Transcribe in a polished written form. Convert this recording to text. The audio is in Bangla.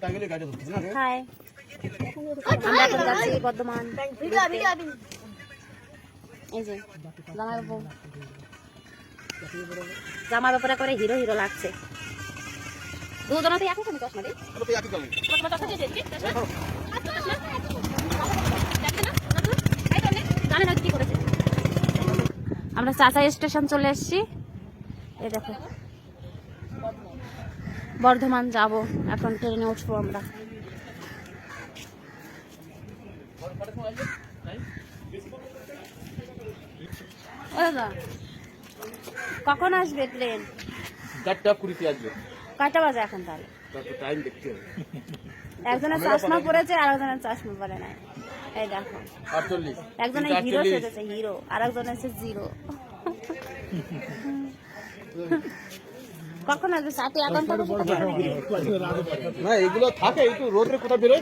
হাই, আমরা এখন যাচ্ছি বর্ধমান। এই যে জামার উপরে করে হিরো হিরো লাগছে। দুজনাতে একই খানি চশমা দিই। জানেন কি করেছে? আমরা চাচা স্টেশন চলে এসেছি। এই দেখো বর্ধমান যাব, এখন ট্রেনে উঠবো আমরা। কখন আসবে ট্রেন? 4:20 আসবে। কয়টা বাজে এখন তাহলে? টাইম দেখতে হবে। একজনের চশমা পরেছে আর একজনের চশমা পরে নাই। এই দেখো 48 একজনের হিরো সেজেছে, হিরো, আর একজনের হচ্ছে জিরো। কখন আসবে? 7 এগারোটা। না এগুলো থাকে একটু রোদে কোথাও বেরোয়।